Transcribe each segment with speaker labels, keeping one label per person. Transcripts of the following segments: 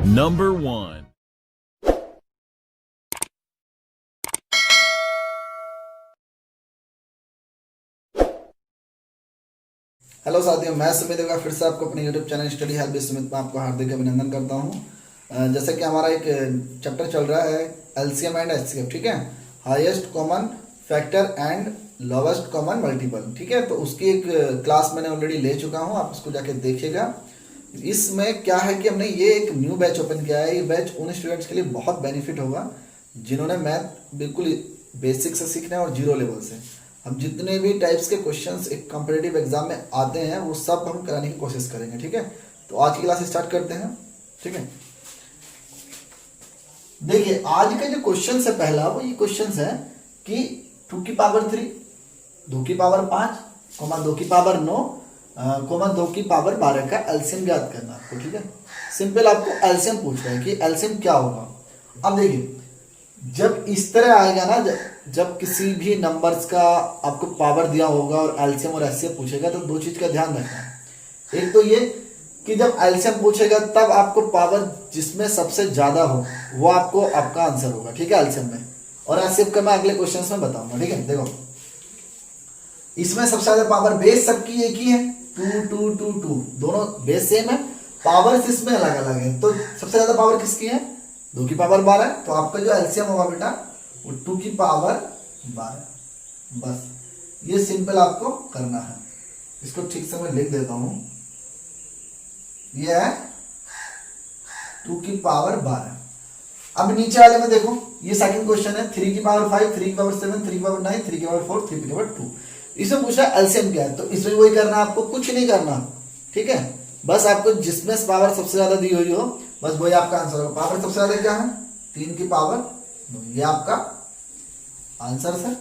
Speaker 1: Number 1.
Speaker 2: Hello साथियों, मैं सुमित देवगा फिर से आपको अपने YouTube channel study help with Sumit में आपको हार्दिक अभिनंदन करता हूं। जैसे कि हमारा एक चैप्टर चल रहा है एलसीएम एंड एचसीएफ, ठीक है, highest common factor and lowest common multiple, ठीक है। तो उसकी एक क्लास मैंने ऑलरेडी ले चुका हूं, आप उसको जाके देखिएगा। इसमें क्या है कि हमने ये एक न्यू बैच ओपन किया है। ये बैच उन स्टूडेंट्स के लिए बहुत बेनिफिट होगा जिन्होंने मैथ बिल्कुल बेसिक से सीखना है और जीरो लेवल से। हम जितने भी टाइप्स के क्वेश्चंस एक कॉम्पिटिटिव एग्जाम में आते हैं वो सब हम कराने की कोशिश करेंगे, ठीक है। तो आज की क्लास स्टार्ट करते हैं, ठीक है। देखिए, आज का जो क्वेश्चन है पहला, वो ये क्वेश्चन है कि 2 की पावर 3, 2 की पावर 5, 2 की पावर 9, 2 की पावर 12 का एलसीएम ज्ञात करना आपको, ठीक है। सिंपल आपको एलसीएम पूछ रहा है कि एलसीएम क्या होगा। अब देखिए, जब इस तरह आएगा ना, जब किसी भी नंबर्स का आपको पावर दिया होगा और एलसीएम और एचसीएफ पूछेगा, तो दो चीज का ध्यान रखना है। एक तो ये कि जब एलसीएम पूछेगा तब आपको पावर जिसमें सबसे ज्यादा हो वो आपका आंसर होगा, ठीक है, एलसीएम में। और एचसीएफ का मैं अगले क्वेश्चन में बताऊंगा, ठीक है। देखो, इसमें सबसे ज्यादा पावर बेस सबकी एक ही है, 2 2 2 2, दोनों बेस सेम है, पावर्स इसमें अलग अलग है। तो सबसे ज्यादा पावर किसकी है? 2 की पावर 12। तो आपका जो एलसीएम होगा बेटा वो 2 की पावर 12। बस ये सिंपल आपको करना है। इसको ठीक से मैं लिख देता हूं। ये है 2 की पावर 12। अब नीचे वाले में देखो, ये सेकंड क्वेश्चन है 3 की पावर 5, 3 की पावर 7, 3 की पावर 9, 3 की पावर 4, 3 की पावर 2। इसमें पूछा एलसीएम क्या है, तो इसमें वही करना, आपको कुछ नहीं करना, ठीक है। बस आपको जिसमें पावर सबसे ज्यादा दी हुई हो बस वही आपका आंसर होगा। पावर सबसे ज्यादा क्या है? 3 की पावर 9, ये आपका आंसर है,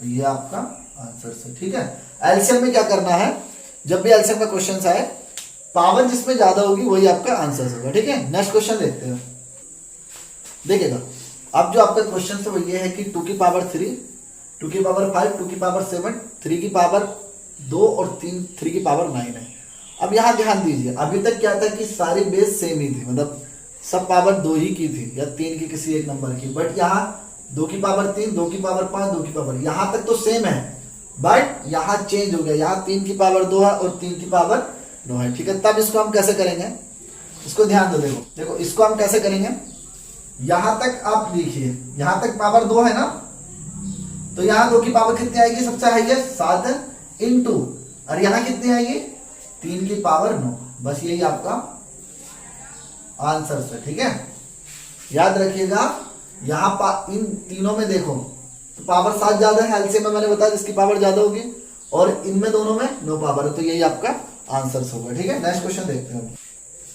Speaker 2: ये आपका आंसर है, ठीक है। एलसीएम में क्या करना है, जब भी एलसीएम का क्वेश्चन आए पावर जिसमें ज्यादा होगी वही आपका आंसर होगा, ठीक है। नेक्स्ट क्वेश्चन देखते हैं। देखिएगा, अब जो आपका क्वेश्चन है वो ये है कि 2 की पावर 3, 2 की पावर 5, 2 की पावर 7, 3 की पावर 2 और 3 की पावर 9 है। अब यहां ध्यान दीजिए, अभी तक क्या था कि सारी बेस सेम ही थी, मतलब सब पावर 2 ही की थी या 3 की किसी एक नंबर की। बट यहाँ 2 की पावर 3, 2 की पावर 5, 2 की पावर, यहां तक तो सेम है, बट यहाँ चेंज हो गया। यहाँ 3 की पावर 2 है और 3 की पावर 9 है, ठीक है। तब इसको हम कैसे करेंगे, इसको ध्यान दो। देखो इसको हम कैसे करेंगे, यहां तक आप देखिए, यहां तक पावर 2 है ना, तो यहाँ 2 की पावर कितनी आएगी? सबसे हाईएस्ट 7 इंटू, और यहाँ कितनी आएगी? 3 की पावर 9। बस यही आपका आंसर है, ठीक है। याद रखिएगा, यहाँ इन तीनों में देखो तो पावर 7 ज्यादा है, एलसीएम में मैंने बताया जिसकी पावर ज्यादा होगी, और इनमें दोनों में 9 पावर है, तो यही आपका आंसर होगा, ठीक है। नेक्स्ट क्वेश्चन देखते हैं।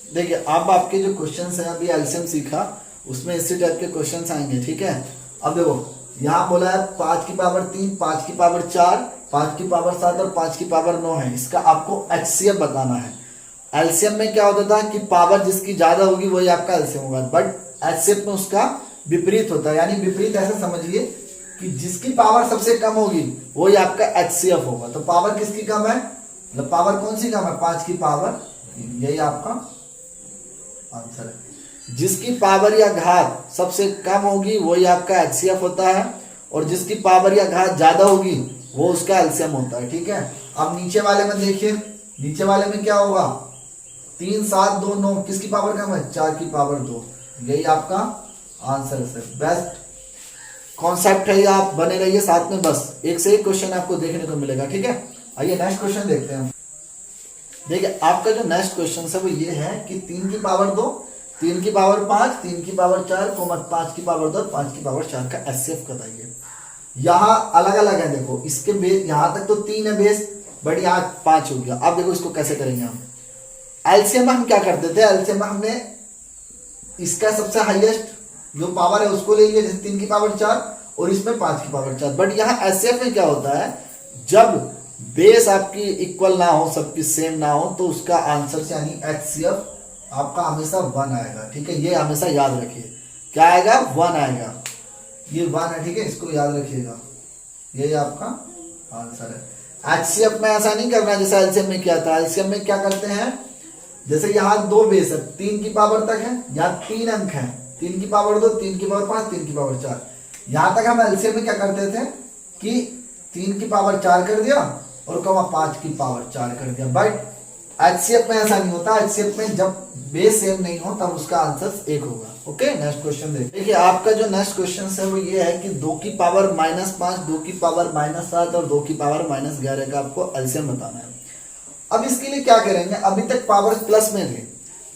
Speaker 2: देखिए, अब आपके जो क्वेश्चन है, अभी एलसीएम सीखा उसमें इसी टाइप के क्वेश्चन आएंगे, ठीक है। अब देखो, यहाँ बोला है 5 की पावर 3, 5 की पावर 4, 5 की पावर 7 और 5 की पावर 9 है। इसका आपको एचसीएफ बताना है। एलसीएम में क्या होता था कि पावर जिसकी ज्यादा होगी वही आपका एलसीएम होगा, बट एचसीएफ में उसका विपरीत होता है। यानी विपरीत ऐसे समझिए कि जिसकी पावर सबसे कम होगी वही आपका एचसीएफ होगा। तो पावर किसकी कम है, मतलब पावर कौन सी कम है? 5 की पावर 3, यही आपका आंसर है। जिसकी पावर या घात सबसे कम होगी वही आपका एचसीएफ होता है, और जिसकी पावर या घात ज्यादा होगी वो उसका एलसीएम होता है, ठीक है। अब नीचे वाले में देखिए, नीचे वाले में क्या होगा? 3 7 2 9, किसकी पावर कम है? 4 की पावर 2, यही आपका आंसर है। बेस्ट कॉन्सेप्ट है ये, आप बने रहिए साथ में, बस एक से एक क्वेश्चन आपको देखने को मिलेगा, ठीक है। आइए नेक्स्ट क्वेश्चन देखते हैं। देखिए, आपका जो नेक्स्ट क्वेश्चन है वो ये है कि 3 की पावर 2, 3 की पावर 5, 3 की पावर 4, 5 की पावर 2 और 5 की पावर 4 का एचसीएफ बताइए। यहाँ अलग अलग है, देखो इसके बेस यहाँ तक तो 3 है बेस, बट यहाँ 5 हो गया। अब देखो इसको कैसे करेंगे हम। एलसीएम में हम क्या करते थे, एलसीएम में हमने इसका सबसे हाईएस्ट जो पावर है उसको ले लिया, जैसे 3 की पावर 4 और इसमें 5 की पावर 4। बट यहाँ एचसीएफ में क्या होता है, जब बेस आपकी इक्वल ना हो, सबकी सेम ना हो, तो उसका आंसर से यानी एचसीएफ आपका हमेशा 1 आएगा, ठीक है। ये हमेशा याद रखिए, क्या आएगा? 1 आएगा, ये 1 है, ठीक है। इसको याद रखिएगा, यही आपका आंसर है। एचसीएफ में ऐसा नहीं करना जैसे एलसीएम में क्या था। एलसीएम में क्या करते हैं, जैसे यहाँ दो बेस है, 3 की पावर तक है, यहाँ 3 अंक है, 3 की पावर 2, 3 की पावर 5, 3 की पावर 4। यहाँ तक हम एलसीएम में क्या करते थे कि 3 की पावर 4 कर दिया और 5 की पावर 4 कर दिया। बट एचसीएफ में ऐसा नहीं होता। एचसीएफ में जब बेस सेम नहीं हो तब उसका आंसर 1 होगा। ओके, नेक्स्ट क्वेश्चन देखिए। आपका जो नेक्स्ट क्वेश्चन है वो ये है कि 2 की पावर -5, 2 की पावर -7 और 2 की पावर -11 का आपको एलसीएम बताना है। अब इसके लिए क्या करेंगे, अभी तक पावर प्लस में थे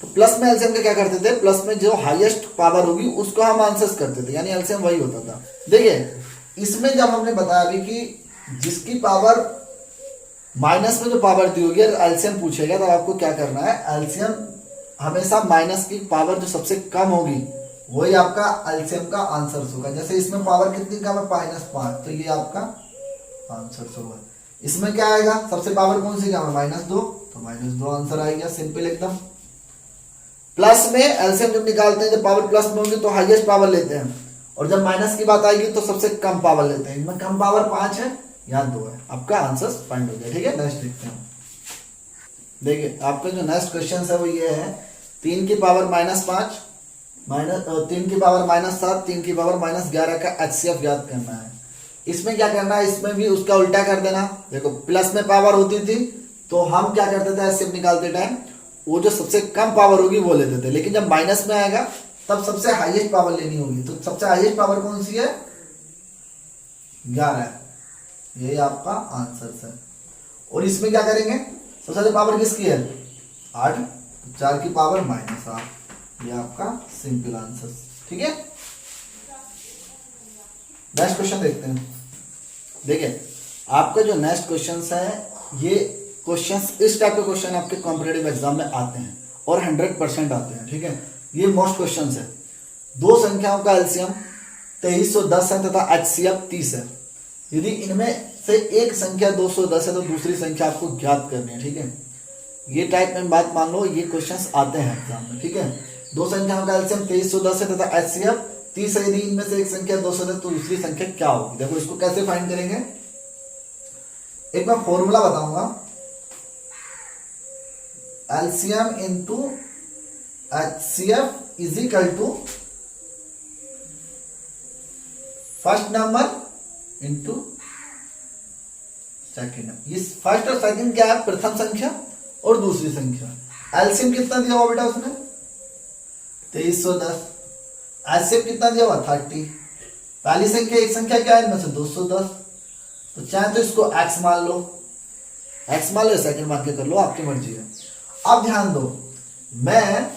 Speaker 2: तो प्लस में एलसीएम का क्या करते थे, प्लस में जो हाईएस्ट पावर होगी उसको हम आंसर्स करते थे, यानी एलसीएम वही होता था। देखिए इसमें जब हमने बताया अभी कि जिसकी पावर माइनस में जो पावर दी होगी एलसीएम पूछेगा तो आपको क्या करना है, एलसीएम हमेशा माइनस की पावर जो सबसे कम होगी वही आपका एलसीएम का आंसर होगा। जैसे इसमें पावर कितनी कम है, -5, तो ये आपका आंसर होगा। इसमें क्या आएगा, सबसे पावर कौन सी कम है, -2, तो -2 आंसर आएगा, सिंपल एकदम। प्लस में एलसीएम जब निकालते हैं, जब पावर प्लस में होगी तो हाईएस्ट पावर लेते हैं, और जब माइनस की बात आएगी तो सबसे कम पावर लेते हैं। इनमें कम पावर 5 है, यहाँ 2 है, आपका आंसर फाइंड हो गया। ठीक है, नेक्स्ट देखते हैं। देखिए आपका जो नेक्स्ट क्वेश्चन है वो ये है, 3 की पावर -5 3 की पावर -7 3 की पावर -11 का एचसीएफ ज्ञात करना है। इसमें क्या करना है, इसमें भी उसका उल्टा कर देना। देखो प्लस में पावर होती थी तो हम क्या करते थे, एचसीएफ निकालते टाइम वो जो सबसे कम पावर होगी वो लेते थे, लेकिन जब माइनस में आएगा तब सबसे हाईएस्ट पावर लेनी होगी। तो सबसे हाईएस्ट पावर कौन सी है, 11, यही आपका आंसर है। और इसमें क्या करेंगे, सबसे ज्यादा पावर किसकी है, 8, 4 की पावर -8, ये आपका सिंपल आंसर। ठीक है, नेक्स्ट क्वेश्चन देखते हैं। देखिए आपका जो नेक्स्ट क्वेश्चन है, ये क्वेश्चंस इस टाइप के क्वेश्चन आपके कॉम्पिटेटिव एग्जाम में आते हैं और 100% आते हैं। ठीक है, ये मोस्ट क्वेश्चन है। दो संख्याओं का एलसीएम 2310 है तथा एचसीएफ 30 है। यदि इनमें से एक संख्या 210 है तो दूसरी संख्या आपको ज्ञात करनी है। ठीक है, ये टाइप में बात मान लो, ये क्वेश्चंस आते हैं एग्जाम में। ठीक है, दो संख्याओं का एलसीएम 2310 है तथा एचसीएफ 30 है। यदि इनमें से एक संख्या 210 तो दूसरी संख्या क्या होगी। देखो इसको कैसे फाइंड करेंगे, एक मैं फॉर्मूला बताऊंगा, LCM into HCF is equal to first number into second number. ये फर्स्ट और सेकंड क्या है, प्रथम संख्या और दूसरी संख्या। एलसीएम कितना दिया हुआ बेटा उसने, 2310। एचसीएफ कितना दिया हुआ, 30। पहली संख्या एक संख्या क्या है, इनमें से 210, तो चाहे तो इसको x मान लो, x मान लो, सेकंड मान के कर लो, आपकी मर्जी है। अब ध्यान दो, मैं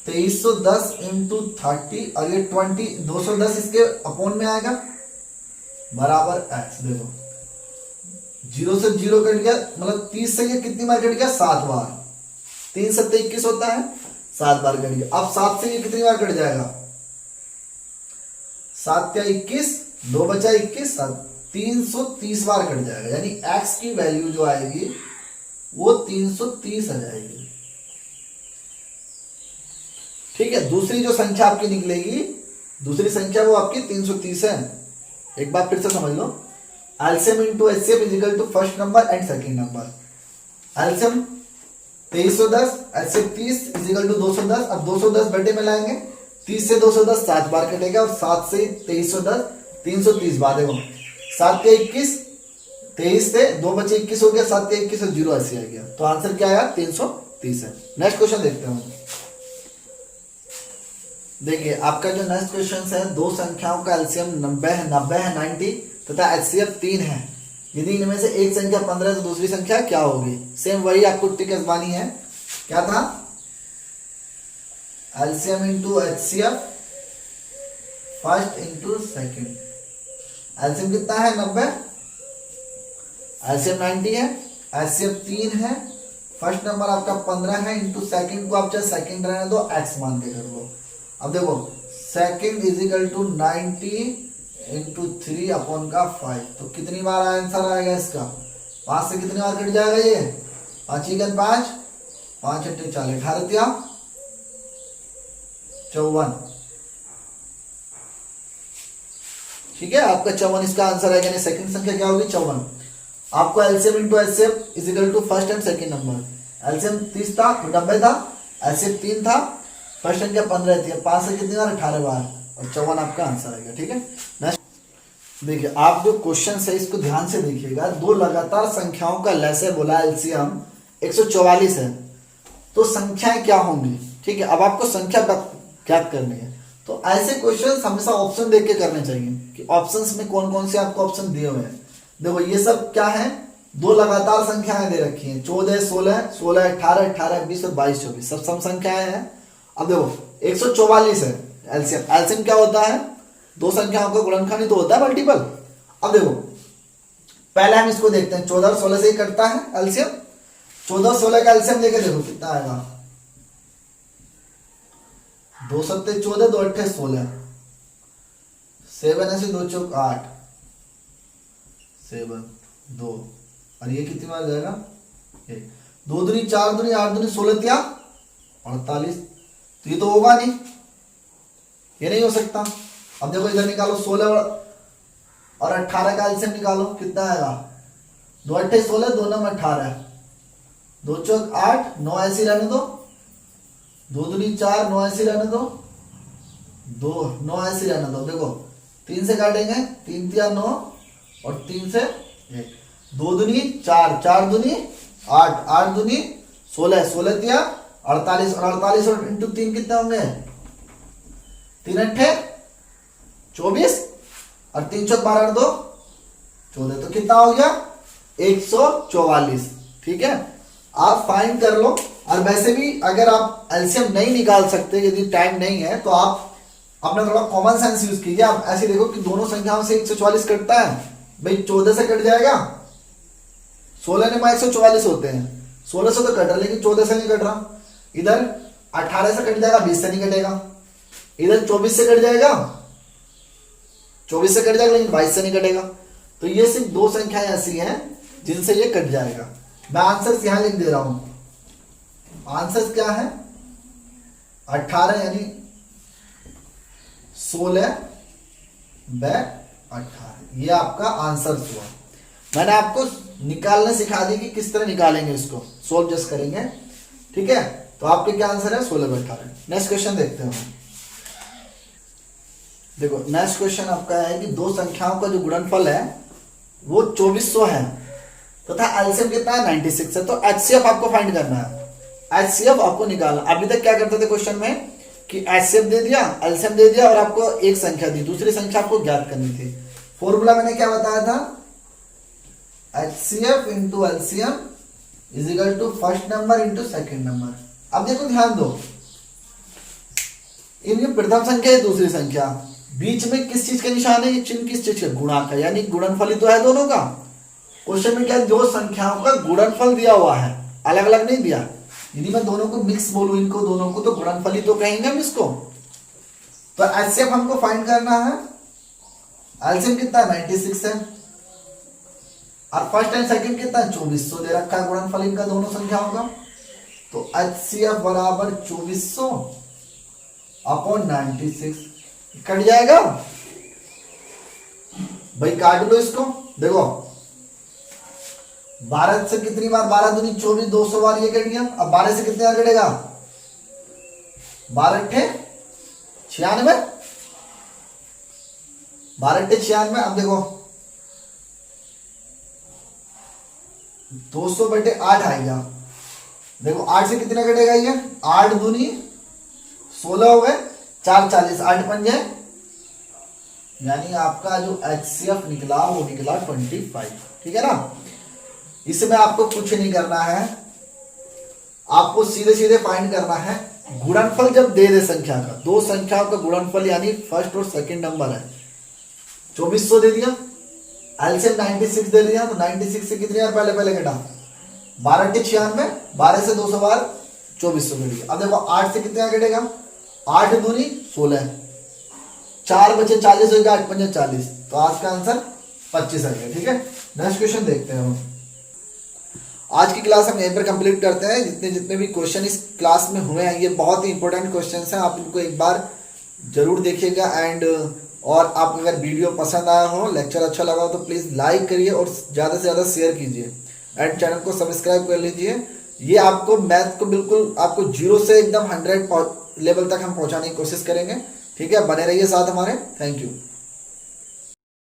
Speaker 2: 2310 इंटू 30 और ये 210 इसके अपोन में आएगा बराबर x। देखो 0 से 0 कट गया, मतलब 30 से ये कितनी बार कट गया, 7 बार। 3 7 21 होता है, 7 बार कट गया। अब 7 से ये कितनी बार कट जाएगा, 7 या 21, 2 बचा 21, 330 बार कट जाएगा। यानी x की वैल्यू जो आएगी वो 330 आ जाएगी। ठीक है, दूसरी जो संख्या आपकी निकलेगी, दूसरी संख्या वो आपकी 330 है। एक बार फिर से समझ लो, LCM into HCF is equal to first number and second number. LCM 2310, HCF 30 is equal to 210। अब 210 बटे में लाएंगे, 30 से 210 7 बार कटेगा, और 7 से 2310 330 बार। देखो 7 के 21, 23 से 2 बचे 21 हो गया, 7 के 21 से 0 80 आ गया। तो आंसर क्या आया, 330 है। नेक्स्ट क्वेश्चन देखते हैं। देखिए आपका जो नेक्स्ट क्वेश्चन है, दो संख्याओं का एलसीएम 90 है 90 तथा एचसीएफ 3 है। यदि इनमें से एक संख्या 15 है तो दूसरी संख्या क्या होगी। सेम वही आपको ट्रिक आजमानी है। क्या था, LCM into HCF first into second. LCM कितना है, 90, एलसीएम 90 है, एचसीएफ 3 है, फर्स्ट नंबर आपका 15 है, इंटू सेकेंड को आप चाहे सेकेंड रहने दो, एक्स मान के कर लो। अब देखो second is equal to 90 into 3 upon का 5, तो कितनी बार आंसर आएगा इसका, 5 से कितनी बार कट जाएगा ये, 5 5 5 8 40, 18 54। ठीक है, आपका 54 इसका आंसर आएगा। सेकंड संख्या क्या होगी, 54। आपको LCM into HCF is equal to first and second number. LCM 30 था तो 90 था, एलसीएम 3 था, फर्स्ट संख्या 15 थी, 5 से कितनी बार 18 बार, और 54 आपका आंसर आएगा। ठीक है, नेक्स्ट देखिए, आप जो क्वेश्चन है इसको ध्यान से देखिएगा। दो लगातार संख्याओं का लैसे बोला एलसीएम 144 है, तो संख्याएं क्या होंगी। ठीक है, अब आपको संख्या ज्ञात करनी है, तो ऐसे क्वेश्चन हमेशा ऑप्शन देख के करने चाहिए कि ऑप्शंस में कौन कौन से आपको ऑप्शन दिए हुए हैं। देखो ये सब क्या है, दो लगातार संख्याएं दे रखी हैं, 14, 16, 16, 18, 18, 20 और 22, 24 सब सम संख्याएं हैं। अब देखो 144 है एलसीएम, एलसीएम क्या होता है, दो संख्याओं का गुणनखंड ही तो होता है, मल्टीपल। अब देखो पहले हम इसको देखते हैं, 14 और 16 से ही कटता है एलसीएम। 14 और 16 का एलसीएम लेके देखो कितना आएगा, 2 सत्ते 14, 2 अट्ठे 16, 7 ऐसे 2 चौक 8, 7 2, और ये कितनी बार जाएगा, 2 दूनी 4 दूनी 8 दूनी 16 तिया 48, तो ये तो होगा नहीं, ये नहीं हो सकता। अब देखो इधर निकालो 16 और 18 का एलसीएम निकालो, कितना आएगा, 2 अट्ठे 16, 2 9 18, 2 चौक 8, 9 ऐसी रहने दो, 2 दूनी 4, 9 ऐसी रहने दो, 2 9 ऐसी रहने दो। देखो 3 से काटेंगे, 3 तिया 9 और 3 से 1, 2 दूनी 4, 4 दूनी 8, 8 दूनी 16, 16 तिया 48, और 48 और इंटू 3 कितने होंगे, 3 अट्ठे 24 और 3 चौक 12 2 14, तो कितना हो गया 144। ठीक है, आप फाइंड कर लो। और वैसे भी अगर आप एलसीएम नहीं निकाल सकते, यदि टाइम नहीं है, तो आप अपना थोड़ा कॉमन सेंस यूज कीजिए। आप ऐसे देखो कि दोनों संख्याओं से 144 कटता है, भाई 14 से कट जाएगा, 16 ने 144 होते हैं, 16 से तो कट रहा लेकिन 14 से नहीं कट रहा। इधर 18 से कट जाएगा, 20 से नहीं कटेगा। इधर 24 से कट जाएगा, 24 से कट जाएगा लेकिन 22 से नहीं कटेगा। तो ये सिर्फ दो संख्याएं ऐसी हैं जिनसे ये कट जाएगा। मैं आंसर यहां लिख दे रहा हूं, आंसर क्या है 18 यानी 16 व 18, ये आपका आंसर हुआ। मैंने आपको निकालने सिखा दी कि किस तरह निकालेंगे, इसको सोल्व जस्ट करेंगे। ठीक है, तो आपके क्या आंसर है 16 व 18। नेक्स्ट क्वेश्चन देखते हैं। देखो नेक्स्ट क्वेश्चन आपका है कि दो संख्याओं का जो गुणनफल है वो 2400 है तथा एलसीएम कितना है 96 है, तो एचसीएफ आपको फाइंड करना है। एचसीएफ आपको निकालना। अभी तक क्या करते थे क्वेश्चन में कि एचसीएफ दे दिया, एलसीएम दे दिया और आपको एक संख्या दी, दूसरी संख्या आपको ज्ञात करनी थी। फॉर्मूला मैंने क्या बताया था, HCF into LCM is equal to first number into second number. अब देखो ध्यान दो, इनकी प्रथम संख्या है दूसरी संख्या, बीच में किस चीज के निशान है, ये चिन्ह किस चीज का, गुणा का, यानी गुणनफल तो है दोनों का। क्वेश्चन में क्या है, दो संख्याओं का गुणनफल दिया हुआ है, अलग अलग नहीं दिया। यदि मैं दोनों को मिक्स बोलूं, इनको दोनों को, तो गुणनफल तो कहेंगे हम इसको। तो एचसीएफ हमको फाइंड करना है। एलसीएम कितना है 96 है, और फर्स्ट एंड सेकंड कितना है 2400 दे रखा है गुणनफल इनका दोनों संख्याओं का। तो एचसीएफ बराबर 2400 अपॉन 96, कट जाएगा भाई, काट लो इसको। देखो 12 से कितनी बार, 12 दूनी 24, 200 बार ये कट गया। अब 12 से कितनी बार कटेगा, 12 अट्ठे 96, 12 अट्ठे 96। अब देखो 200 बटे 8 आएगा। देखो 8 से कितना कटेगा, ये 8 दूनी 16 हो गए, 4 40, 8 पंजे, यानी आपका जो एचसीएफ निकला वो निकला 25। ठीक है ना, इसमें आपको कुछ नहीं करना है, आपको सीधे सीधे फाइंड करना है गुणनफल। जब दे दे संख्या का, दो संख्याओं का गुणनफल यानी फर्स्ट और सेकंड नंबर है, 2400 दे दिया, एलसीएम 96 दे दिया, तो 96 से कितनी बार पहले पहले घटा, 12 अट्ठे 96, 12 से 200 बार 2400 कट गया। अब देखो 8 से कितने कटेगा, 8 दूनी 16, 4 बचे 40 हो गया, 8 पंजे 40, तो आज का आंसर 25 आ गया। ठीक है, नेक्स्ट क्वेश्चन देखते हैं हम। आज की क्लास हम यहीं पर कंप्लीट करते हैं। जितने भी क्वेश्चन इस क्लास में हुए हैं ये बहुत ही इंपॉर्टेंट क्वेश्चंस हैं, आप इनको एक बार जरूर देखिएगा। एंड और आप अगर वीडियो पसंद आया हो, लेक्चर अच्छा लगा हो, तो प्लीज़ लाइक करिए और ज़्यादा से ज़्यादा शेयर कीजिए एंड चैनल को सब्सक्राइब कर लीजिए। ये आपको मैथ को बिल्कुल आपको 0 से एकदम 100 लेवल तक हम पहुंचाने की कोशिश करेंगे। ठीक है, बने रहिए साथ हमारे। Thank you.